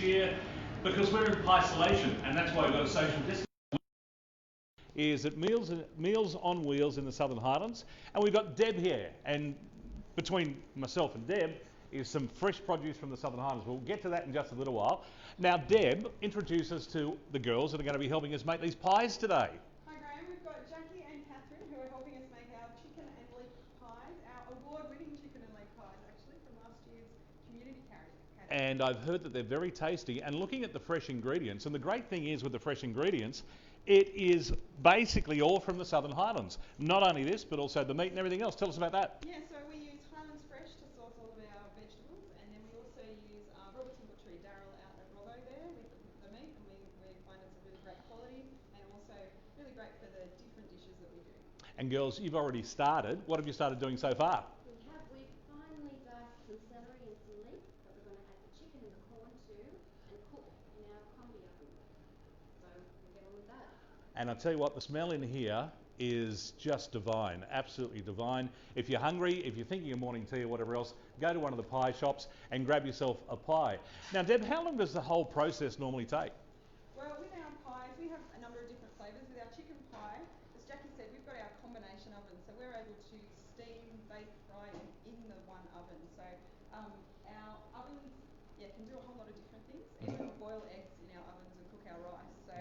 this year because we're in isolation, and that's why we've got a social distance. Is at Meals on Wheels in the Southern Highlands, and we've got Deb here, and between myself and Deb is some fresh produce from the Southern Highlands. We'll get to that in just a little while. Now, Deb, introduce us to the girls that are going to be helping us make these pies today. Hi Graeme, we've got Jackie and Catherine who are helping us make our chicken and leek pies, our award-winning chicken and leek pies actually from last year's community category. And I've heard that they're very tasty, and looking at the fresh ingredients, and the great thing is with the fresh ingredients, it is basically all from the Southern Highlands. Not only this, but also the meat and everything else. Tell us about that. Yeah, so we use Highlands Fresh to source all of our vegetables, and then we also use Robertson Butchery, Daryl out at Robbo there with the meat, and we find it's a really great quality and also really great for the different dishes that we do. And girls, you've already started. What have you started doing so far? We've finally diced some celery and some leek that we're going to add the chicken and the corn to and cook in our combi oven. So we'll get on with that. And I tell you what, the smell in here is just divine, absolutely divine. If you're hungry, if you're thinking of morning tea or whatever else, go to one of the pie shops and grab yourself a pie. Now, Deb, how long does the whole process normally take? Well, with our pies, we have a number of different flavours. With our chicken pie, as Jackie said, we've got our combination oven, so we're able to steam, bake, fry in the one oven. So our ovens, can do a whole lot of different things. Even boil eggs in our ovens and cook our rice. So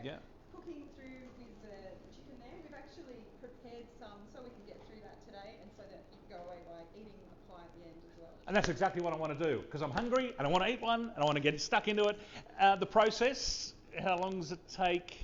cooking through with the chicken there, we've actually prepared some so we can get through that today, and so that you can go away by eating a pie at the end as well. And that's exactly what I want to do, because I'm hungry and I want to eat one and I want to get stuck into it. The process, how long does it take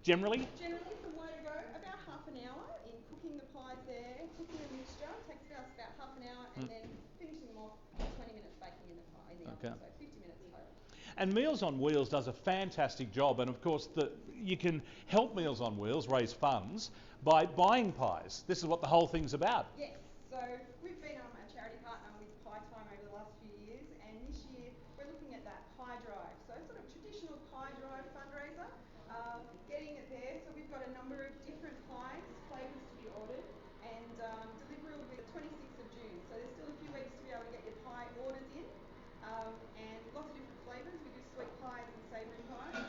generally? Generally, from where to go, about half an hour in cooking the pies there, cooking the mixture, takes us about half an hour, and then finishing them off 20 minutes baking in the pie in the oven, so 50 minutes total. And Meals on Wheels does a fantastic job, and of course you can help Meals on Wheels raise funds by buying pies. This is what the whole thing's about. Yes, so we've been a charity partner with Pie Time over the last few years, and this year we're looking at that pie drive, so sort of traditional pie drive fundraiser, getting it there. So we've got a number of different pies, flavours to be ordered, and delivery will be the 26th of June, so there's still a few weeks to be able to get your pie orders in, and lots of different flavours. We do sweet pies and savoury pies.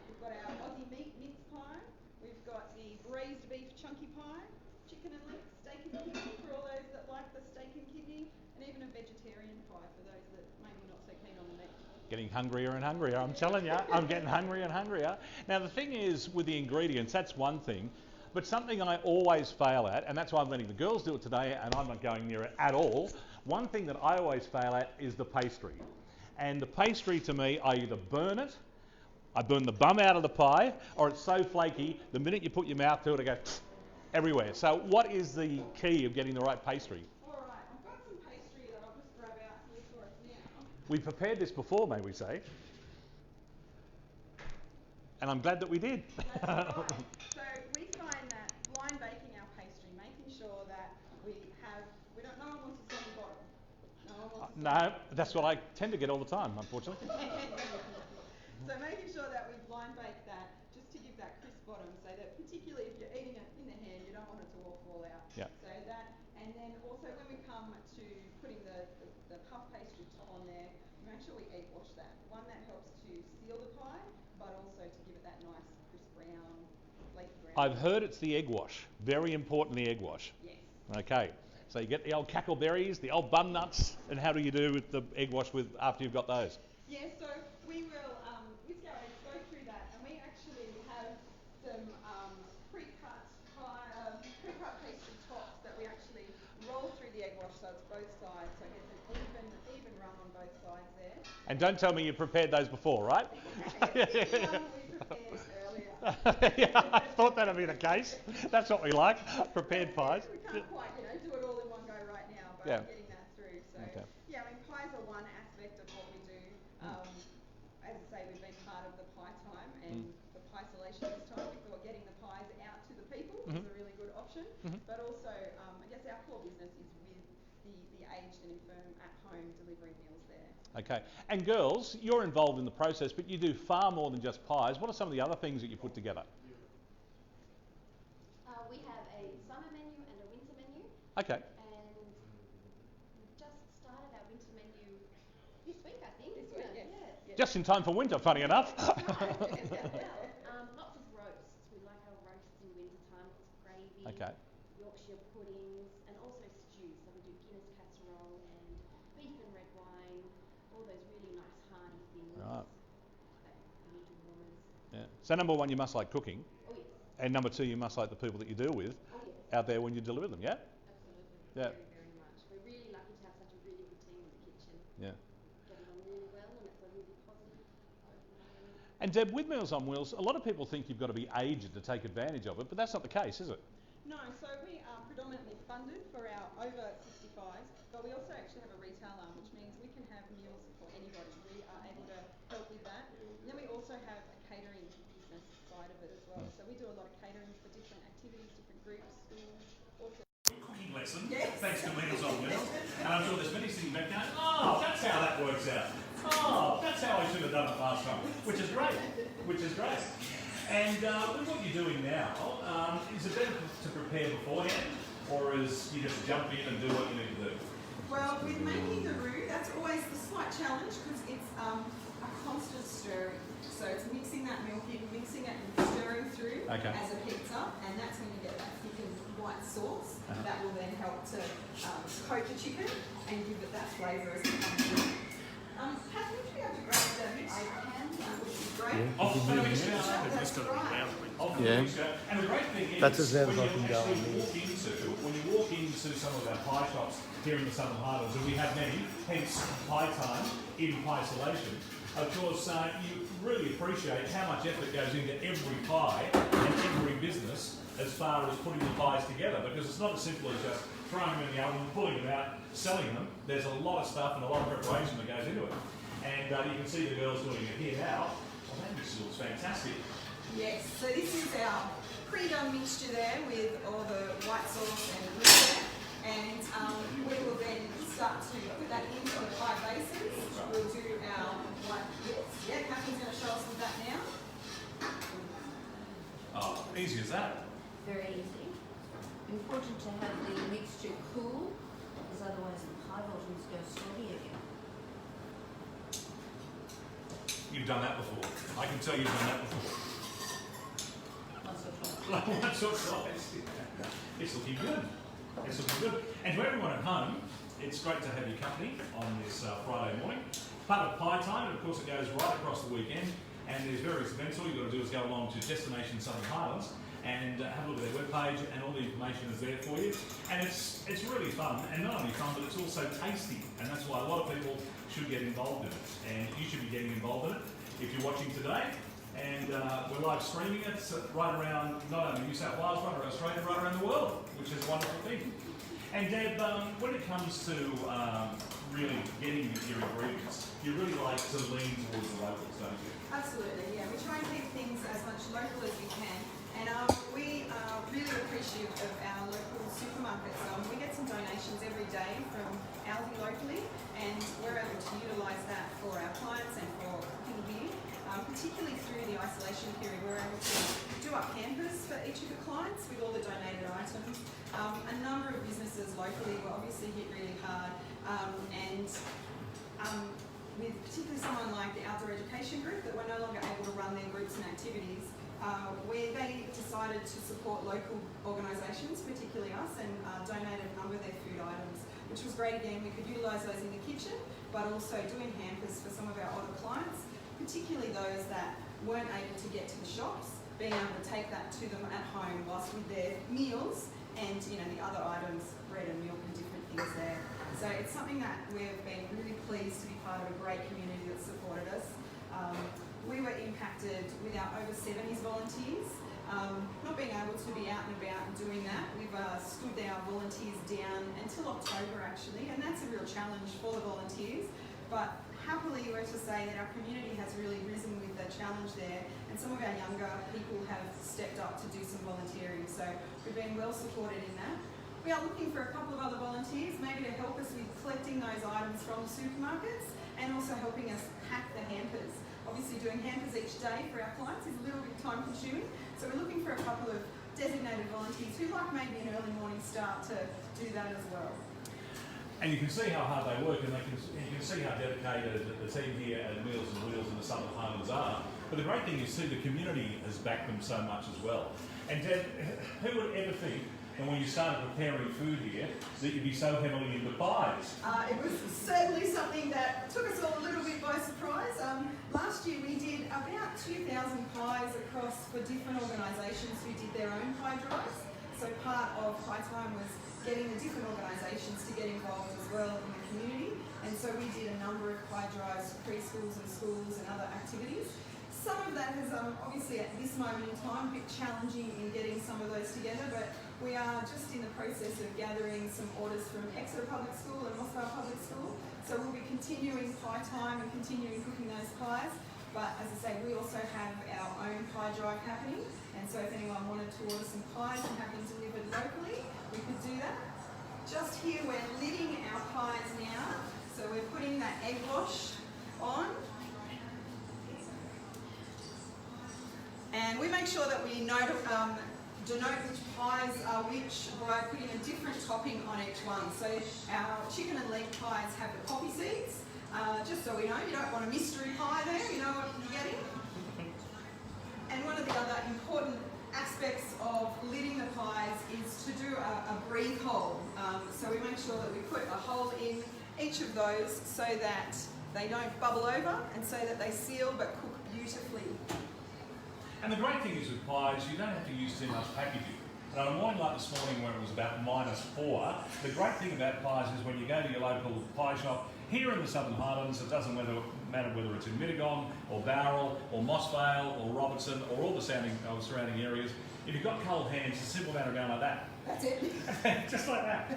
We've got our Aussie meat mince pie, we've got the braised beef chunky pie, chicken and leek, steak and kidney for all those that like the steak and kidney, and even a vegetarian pie for those that maybe not so keen on the meat. Getting hungrier and hungrier, I'm telling you, I'm getting hungrier and hungrier. Now the thing is, with the ingredients, that's one thing, but something I always fail at, and that's why I'm letting the girls do it today and I'm not going near it at all. One thing that I always fail at is the pastry. And the pastry, to me, I either burn it, I burn the bum out of the pie, or it's so flaky, the minute you put your mouth to it, it goes everywhere. So what is the key of getting the right pastry? All right, I've got some pastry that I'll just grab out here for us now. We prepared this before, may we say. And I'm glad that we did. That's right. So we find that blind baking our pastry, making sure that no one wants a soggy bottom. No, that's what I tend to get all the time, unfortunately. So making sure that we blind bake that just to give that crisp bottom, so that particularly if you're eating it in the hand, you don't want it to all fall out. Yeah. So that, and then also when we come to putting the puff pastry top on there, make sure we egg wash that. One, that helps to seal the pie, but also to give it that nice crisp brown, flaky brown. I've heard it's the egg wash. Very important, the egg wash. Yes. Okay. So you get the old cackleberries, the old bun nuts, and how do you do with the egg wash after you've got those? Yeah, so we will whisk our eggs, go through that, and we actually have some pre-cut pastry tops that we actually roll through the egg wash so it's both sides, so it gets an even run on both sides there. And don't tell me you prepared those before, right? We prepared earlier. Yeah, I thought that'd be the case. That's what we like, prepared pies. We can't quite, do it all in one go right now, but getting that through. So pies are one aspect of what we do. As I say, we've been part of the Pie Time and the Pie-solation this time. We thought getting the pies out to the people was a really good option. But also, I guess our core business is with the aged and infirm at home delivering meals there. Okay. And girls, you're involved in the process, but you do far more than just pies. What are some of the other things that you put together? We have a summer menu and a winter menu. Okay. And we've just started our winter menu this week, I think. This week, yes. Just in time for winter, funny enough. Lots of roasts. We like our roasts in winter time. Lots of gravy, Okay. Yorkshire puddings, and also stews. So we do Guinness casserole and beef and red wine. All those really nice hearty things. Right. That usual warmers. Yeah. So number one, you must like cooking, Oh yes. and number two, you must like the people that you deal with Oh yes. out there when you deliver them. Yeah. Absolutely. Yeah. Very, very much. We're really lucky to have such a really good team in the kitchen. Yeah. Getting on really well, and it's a really positive environment. And Deb, with Meals on Wheels, a lot of people think you've got to be aged to take advantage of it, but that's not the case, is it? No, so we are predominantly funded for our over 65s, but we also actually have a retail arm, which means we can have meals for anybody. We are able to help with that. And then we also have a catering business side of it as well. So we do a lot of catering for different activities, different groups, schools, all sorts. Cooking lesson, Yes. thanks to Meals on Wheels. And I'm sure there's many sitting back going, oh, that's how that works out. Oh, that's how I should have done it last time. Which is great. And with what you're doing now, is it better to prepare beforehand, or is you just jump in and do what you need to do? Well, with making the roux, that's always the slight challenge because it's a constant stirring. So it's mixing that milk in, mixing it and stirring through as it heats up, and that's when you get that thickened white sauce that will then help to coat the chicken and give it that flavour as it comes through. Pat, would you be able to grab the mixture? I can, which is great. Off the mixture. That's right. Off the mixture. And the great thing is, That's as loud as I can go. when you walk into some of our pie shops here in the Southern Highlands, and we have many, hence Pie Time in Piesolation, of course, you really appreciate how much effort goes into every pie and every business as far as putting the pies together, because it's not as simple as just throwing them in the oven, pulling them out, selling them. There's a lot of stuff and a lot of preparation that goes into it. And you can see the girls doing it here now. Well, that mixture looks fantastic. Yes, so this is our pre-done mixture there with all the white sauce and glitter. And we will then start to put that into the pie bases. We'll do our white, yeah, Catherine's going to show us with that now. Oh, easy as that. Very easy. Important to have the mixture cool, because otherwise the pie bottoms go soggy again. You've done that before. I can tell you've done that before. Once or twice. Once or twice. It's looking good. It's looking good. And to everyone at home, it's great to have your company on this Friday morning. Part of Pie Time, and of course it goes right across the weekend. And there's various events. All you've got to do is go along to Destination Southern Highlands and have a look at their webpage, and all the information is there for you. And it's really fun, and not only fun, but it's also tasty. And that's why a lot of people should get involved in it. And you should be getting involved in it if you're watching today. And we're live streaming it right around not only New South Wales, right around Australia, right around the world, which is a wonderful thing. And Deb, when it comes to really getting your ingredients, you really like to lean towards the locals, don't you? Absolutely, yeah. We try and keep things as much local as we can. And we are really appreciative of our local supermarkets. We get some donations every day from Aldi locally, and we're able to utilise that for our clients and for cooking here. Particularly through the isolation period, we're able to do up hampers for each of the clients with all the donated items. A number of businesses locally were obviously hit really hard, and with particularly someone like the Outdoor Education Group that were no longer able to run their groups and activities, where they decided to support local organisations, particularly us, and donated a number of their food items, which was great. Again, we could utilise those in the kitchen, but also doing hampers for some of our older clients, particularly those that weren't able to get to the shops, being able to take that to them at home whilst with their meals and, you know, the other items, bread and milk and different things there. So it's something that we've been really pleased to be part of a great community that supported us. We were impacted with our over 70s volunteers, not being able to be out and about and doing that. We've stood our volunteers down until October actually, and that's a real challenge for the volunteers. But happily we're to say that our community has really risen with the challenge there, and some of our younger people have stepped up to do some volunteering. So we've been well supported in that. We are looking for a couple of other volunteers, maybe to help us with collecting those items from the supermarkets and also helping us pack the hampers. Obviously doing hampers each day for our clients is a little bit time consuming, so we're looking for a couple of designated volunteers who like maybe an early morning start to do that as well. And you can see how hard they work, and you can see how dedicated the team here at Meals and Wheels in the Southern Highlands are. But the great thing is, too, the community has backed them so much as well. And Deb, who would ever think, and when you started preparing food here, that you'd be so heavily into pies? It was certainly something that took us all a little bit by surprise. Last year we did about 2,000 pies across for different organisations who did their own pie drives. So part of Pie Time was getting the different organisations to get involved as well in the community. And so we did a number of pie drives for preschools and schools and other activities. Some of that has obviously at this moment in time a bit challenging in getting some of those together, but we are just in the process of gathering some orders from Exeter Public School and Moss Vale Public School. So we'll be continuing Pie Time and continuing cooking those pies. But as I say, we also have our own pie drive happening. And so if anyone wanted to order some pies and have them delivered locally, we could do that. Just here we're lidding our pies now. So we're putting that egg wash on. And we make sure that we denote which pies are which by putting a different topping on each one. So our chicken and leek pies have the poppy seeds. Just so we know, you don't want a mystery pie there, you know what you're getting. And one of the other important aspects of lidding the pies is to do a breathe hole. So we make sure that we put a hole in each of those so that they don't bubble over and so that they seal but cook beautifully. And the great thing is with pies, you don't have to use too much packaging. And on a morning like this morning when it was about -4, the great thing about pies is when you go to your local pie shop, here in the Southern Highlands, it doesn't matter whether it's in Mittagong or Bowral or Moss Vale or Robertson or all the surrounding areas, if you've got cold hands, it's a simple matter of going like that. That's it. Just like that.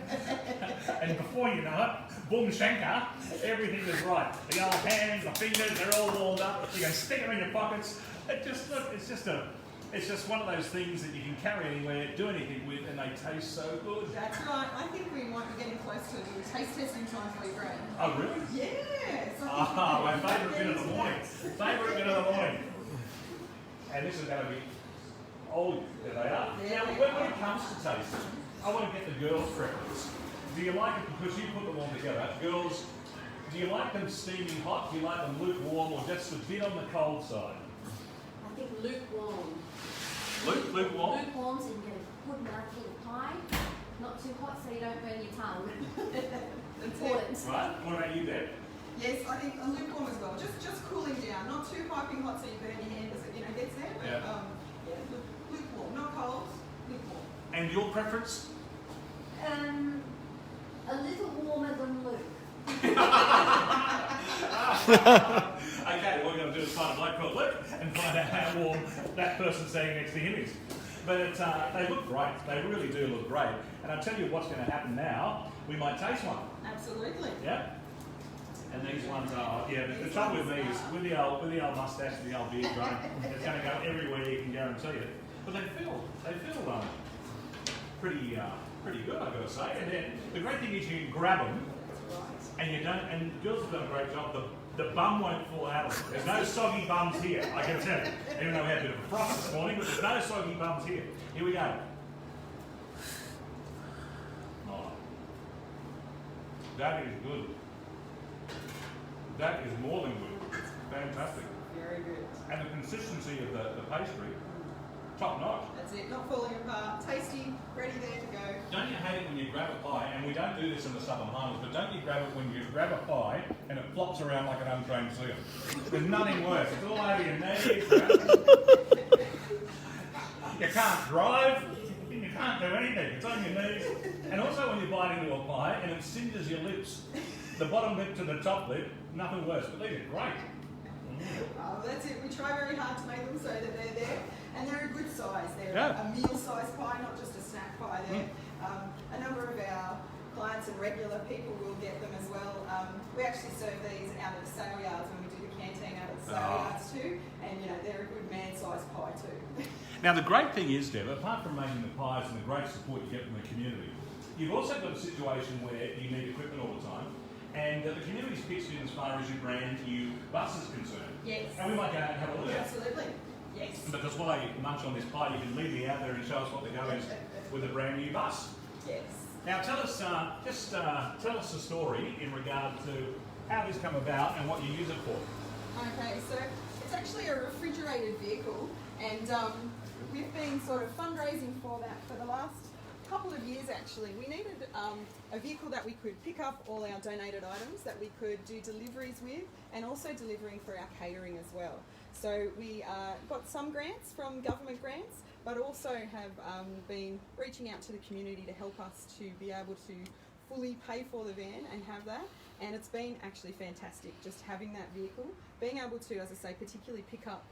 And before you know it, boom shanker, everything is right. The old hands, the fingers, they're all warmed up. You can stick them in your pockets. It's just one of those things that you can carry anywhere, do anything with, and they taste so good. That's right. I think we might be getting close to a taste testing time for you, Graeme. Oh, really? Yes. My favourite bit of the morning. Favourite bit of the morning. And this is going to be... Oh, there they are. Yeah, now, when it comes to tasting, I want to get the girls' preference. Do you like it, because you put them all together, girls, do you like them steaming hot, do you like them lukewarm, or just a bit on the cold side? I think lukewarm. Lukewarm? Lukewarm, so you can get a good mouthful of pie. Not too hot so you don't burn your tongue. Important. Right, what about you, Deb? Yes, I think a lukewarm as well. Just cooling down, not too piping hot so you burn your hand as it gets there. But, Yeah. Lukewarm, not cold, lukewarm. And your preference? A little warmer than Luke. Okay, what we're going to do is find a bloke called Luke and find out how warm that person standing next to him is. But they look great. They really do look great. And I'll tell you what's going to happen now. We might taste one. Absolutely. Yeah? And these ones are, the trouble with me is with the old mustache and the old beard growing, it's going to go everywhere, you can guarantee it. But they feel pretty good, I've got to say. And then the great thing is you can grab them, and you don't. And girls have done a great job. The bum won't fall out of it. There's no soggy bums here, I can tell you. Even though we had a bit of a frost this morning, but there's no soggy bums here. Here we go. Oh. That is good. That is more than good. Fantastic. Very good. And the consistency of the pastry, top notch. That's it, not falling apart. Tasty, ready there to go. Don't you hate it when you grab a pie, and we don't do this in the Southern Highlands, but don't you grab it when you grab a pie and it flops around like an untrained seal? There's nothing worse. It's all over your knees. You can't drive. You can't do anything. It's on your knees. And also when you bite into a pie and it singes your lips, the bottom lip to the top lip, nothing worse. But these are great. That's it. We try very hard to make them so that they're there. And they're a good size. They're Yeah. a meal-sized pie, not just a snack pie there. A number of our clients and regular people will get them as well. We actually serve these out of the sale yards when we do the canteen out of the sale yards too. And they're a good man-sized pie too. Now the great thing is, Deb, apart from making the pies and the great support you get from the community, you've also got a situation where you need equipment all the time, and the community's pitched in as far as your brand new bus is concerned. Yes. And we might go out and have a look at it. Absolutely. Yes. Because while you munch on this pie, you can leave me out there and show us what the go is with a brand new bus. Yes. Now tell us, tell us the story in regard to how this come about and what you use it for. Okay, so it's actually a refrigerated vehicle, and we've been sort of fundraising for that for the last couple of years actually. We needed a vehicle that we could pick up all our donated items, that we could do deliveries with, and also delivering for our catering as well. So we got some grants from government grants, but also have been reaching out to the community to help us to be able to fully pay for the van and have that. And it's been actually fantastic just having that vehicle, being able to, as I say, particularly pick up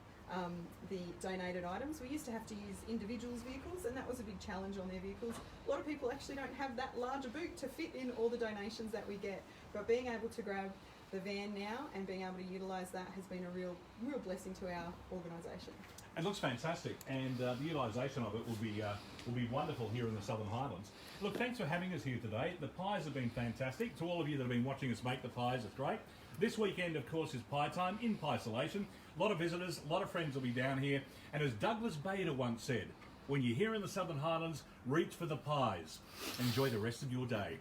the donated items. We used to have to use individuals' vehicles, and that was a big challenge on their vehicles. A lot of people actually don't have that larger boot to fit in all the donations that we get, but being able to grab the van now and being able to utilise that has been a real blessing to our organisation. It looks fantastic, and the utilisation of it will be wonderful here in the Southern Highlands. Look, thanks for having us here today. The pies have been fantastic. To all of you that have been watching us make the pies, it's great. This weekend, of course, is pie time in Pie-solation. A lot of visitors, a lot of friends will be down here. And as Douglas Bader once said, when you're here in the Southern Highlands, reach for the pies. Enjoy the rest of your day.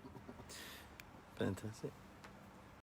Fantastic.